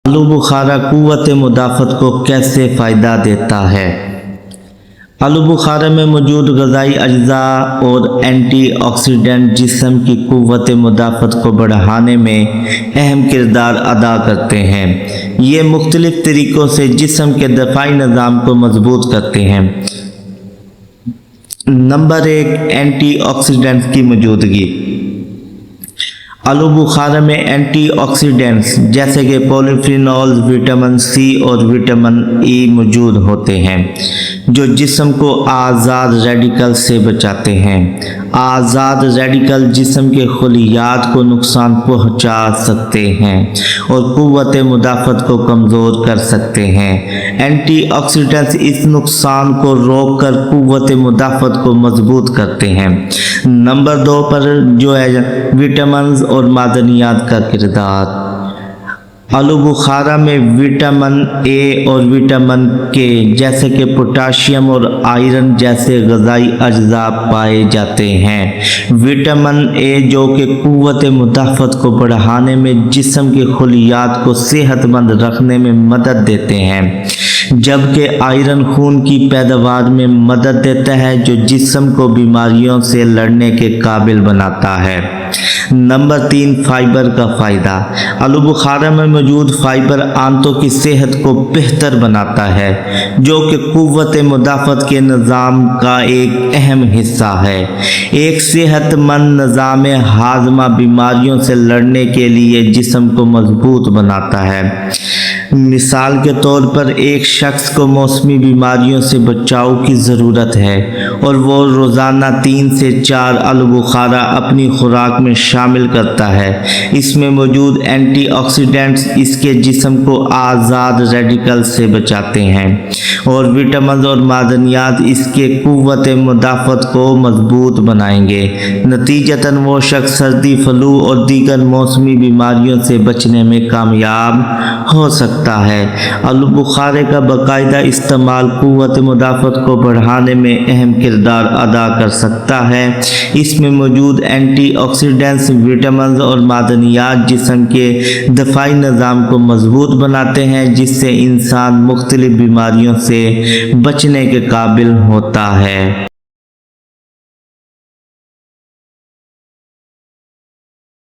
आलू बुखारा क़ुव्वत मुदाफ़त को कैसे फ़ायदा देता है। आलू बुखारा में मौजूद ग़िज़ाई अज्जा और एंटी ऑक्सीडेंट जिस्म की क़ुव्वत मुदाफ़त को बढ़ाने में अहम किरदार अदा करते हैं। ये मुख्तलिफ़ तरीक़ों से जिस्म के दफ़ाई निज़ाम को मजबूत करते हैं। नंबर 1, एंटी ऑक्सीडेंट्स की मौजूदगी। आलू बुखारा में एंटी ऑक्सीडेंट्स जैसे कि पॉलीफिनॉल्स, विटामिन सी और विटामिन ई मौजूद होते हैं जो जिस्म को आज़ाद रेडिकल से बचाते हैं। आज़ाद रेडिकल जिस्म के खलियात को नुकसान पहुंचा सकते हैं और क़ुव्वत मुदाफ़त को कमज़ोर कर सकते हैं। एंटी ऑक्सीडेंट्स इस नुकसान को रोक कर क़ुव्वत मुदाफ़त को मजबूत करते हैं। नंबर 2 पर जो है विटामिन और मादनियात का किरदार। आलू बुखारा में विटामिन ए और विटामिन के जैसे कि पोटाशियम और आयरन जैसे ग़िज़ाई अज्जा पाए जाते हैं। विटामिन ए जो कि क़ुव्वत मुदाफ़त को बढ़ाने में जिस्म के खलियात को सेहतमंद रखने में मदद देते हैं, जबकि आयरन खून की पैदावार में मदद देता है जो जिस्म को बीमारियों से लड़ने के काबिल बनाता है। नंबर 3, फाइबर का फ़ायदा। आलू बुखारा में मौजूद फाइबर आंतों की सेहत को बेहतर बनाता है जो कि क़ुव्वत मुदाफ़त के निज़ाम का एक अहम हिस्सा है। एक सेहतमंद निज़ाम हाज़मा बीमारियों से लड़ने के लिए जिस्म को मजबूत बनाता है। मिसाल के तौर पर एक शख्स को मौसमी बीमारियों से बचाव की ज़रूरत है और वो रोज़ाना 3 से 4 आलू बुखारा अपनी खुराक में शामिल करता है। इसमें मौजूद एंटी ऑक्सीडेंट्स इसके जिस्म को आज़ाद रेडिकल से बचाते हैं और विटामिन और मादनियात इसके क़ुव्वत मुदाफ़त को मजबूत बनाएंगे। नतीजतन वो शख्स सर्दी, फ्लू और दीगर मौसमी बीमारियों से बचने में कामयाब हो सकता है। आलू बुखारे का बाकायदा इस्तेमाल क़ुव्वत मुदाफ़त को बढ़ाने में अहम किरदार अदा कर सकता है। इसमें मौजूद एंटी ऑक्सीडेंट्स, विटामिन और मादनियात जिस्म के दफ़ाई निज़ाम को मजबूत बनाते हैं, जिससे इंसान मुख्तलिफ बीमारियों से बचने के काबिल होता है।